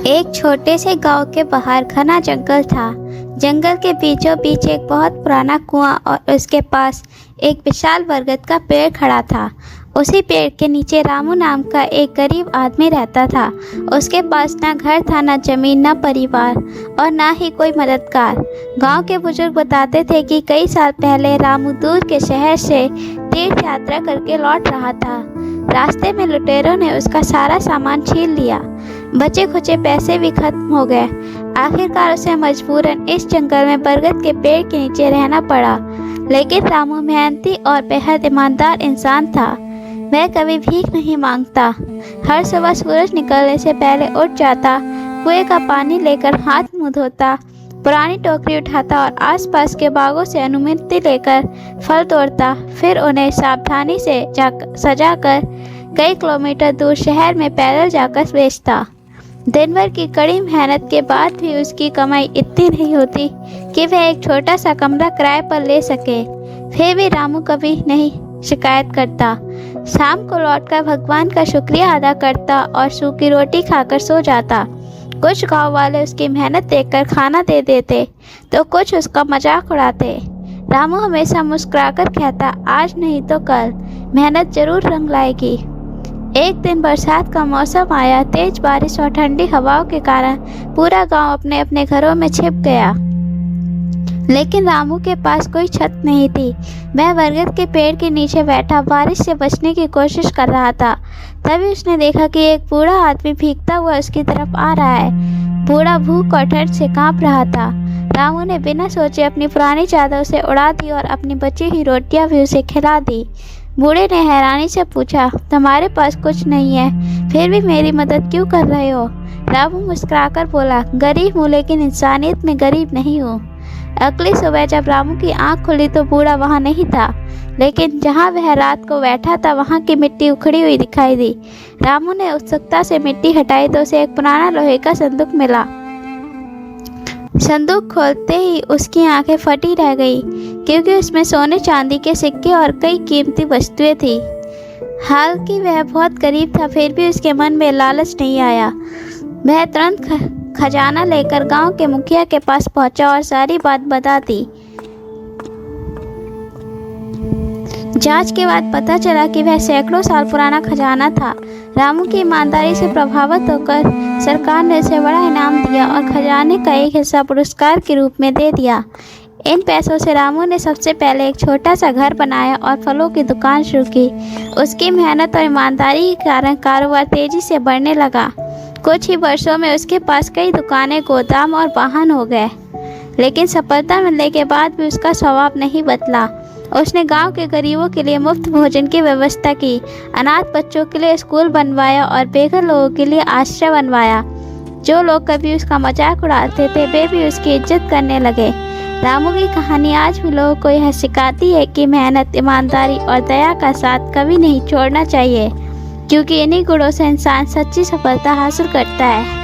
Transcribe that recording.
एक छोटे से गांव के बाहर घना जंगल था। जंगल के बीचों बीच एक बहुत पुराना कुआं और उसके पास एक विशाल बरगद का पेड़ खड़ा था। उसी पेड़ के नीचे रामू नाम का एक गरीब आदमी रहता था। उसके पास ना घर था, ना जमीन, ना परिवार और ना ही कोई मददगार। गांव के बुजुर्ग बताते थे कि कई साल पहले रामू दूर के शहर से तीर्थ यात्रा करके लौट रहा था। रास्ते में लुटेरों ने उसका सारा सामान छीन लिया। बचे खुचे पैसे भी खत्म हो गए। आखिरकार उसे मजबूरन इस जंगल में बरगद के पेड़ के नीचे रहना पड़ा। लेकिन रामू मेहनती और बेहद ईमानदार इंसान था। वह कभी भीख नहीं मांगता। हर सुबह सूरज निकलने से पहले उठ जाता, कुएं का पानी लेकर हाथ मुंह धोता, पुरानी टोकरी उठाता और आसपास के बागों से अनुमति लेकर फल तोड़ता, फिर उन्हें सावधानी से सजाकर कई किलोमीटर दूर शहर में पैदल जाकर बेचता। दिन भर की कड़ी मेहनत के बाद भी उसकी कमाई इतनी नहीं होती कि वह एक छोटा सा कमरा किराए पर ले सके। फिर भी रामू कभी नहीं शिकायत करता। शाम को लौटकर भगवान का शुक्रिया अदा करता और सूखी रोटी खाकर सो जाता। कुछ गांव वाले उसकी मेहनत देखकर खाना दे देते तो कुछ उसका मजाक उड़ाते। रामू हमेशा मुस्कुराकर कहता, आज नहीं तो कल मेहनत जरूर रंग लाएगी। एक दिन बरसात का मौसम आया। तेज बारिश और ठंडी हवाओं के कारण पूरा गांव अपने अपने घरों में छिप गया। लेकिन रामू के पास कोई छत नहीं थी। वह बरगद के पेड़ के नीचे बैठा बारिश से बचने की कोशिश कर रहा था। तभी उसने देखा कि एक बूढ़ा आदमी भीगता हुआ उसकी तरफ आ रहा है। बूढ़ा भूख और ठंड से कांप रहा था। रामू ने बिना सोचे अपनी पुरानी चादर उसे उड़ा दी और अपनी बची हुई रोटियां भी उसे खिला दी। बूढ़े ने हैरानी से पूछा, तुम्हारे पास कुछ नहीं है, फिर भी मेरी मदद क्यों कर रहे हो? रामू मुस्कुराकर बोला, गरीब हूँ लेकिन इंसानियत में गरीब नहीं हूँ। अगली सुबह जब रामू की आंख खुली तो बूढ़ा वहाँ नहीं था, लेकिन जहाँ वह रात को बैठा था वहाँ की मिट्टी उखड़ी हुई दिखाई दी। रामू ने उत्सुकता से मिट्टी हटाई तो उसे एक पुराना लोहे का संदूक मिला। संदूक खोलते ही उसकी आंखें फटी रह गई, क्योंकि उसमें सोने चांदी के सिक्के और कई कीमती वस्तुएं थी। हालांकि वह बहुत गरीब था, फिर भी उसके मन में लालच नहीं आया। वह तुरंत खजाना लेकर गांव के मुखिया के पास पहुंचा और सारी बात बता दी। जांच के बाद पता चला कि वह सैकड़ों साल पुराना खजाना था। रामू की ईमानदारी से प्रभावित होकर सरकार ने उसे बड़ा इनाम दिया और खजाने का एक हिस्सा पुरस्कार के रूप में दे दिया। इन पैसों से रामू ने सबसे पहले एक छोटा सा घर बनाया और फलों की दुकान शुरू की। उसकी मेहनत और ईमानदारी के कारण कारोबार तेजी से बढ़ने लगा। कुछ ही वर्षों में उसके पास कई दुकानें, गोदाम और वाहन हो गए। लेकिन सफलता मिलने के बाद भी उसका स्वभाव नहीं बदला। उसने गांव के गरीबों के लिए मुफ्त भोजन की व्यवस्था की, अनाथ बच्चों के लिए स्कूल बनवाया और बेघर लोगों के लिए आश्रय बनवाया। जो लोग कभी उसका मजाक उड़ाते थे वे भी उसकी इज्जत करने लगे। रामू की कहानी आज भी लोगों को यह सिखाती है कि मेहनत, ईमानदारी और दया का साथ कभी नहीं छोड़ना चाहिए, क्योंकि इन्हीं गुणों से इंसान सच्ची सफलता हासिल करता है।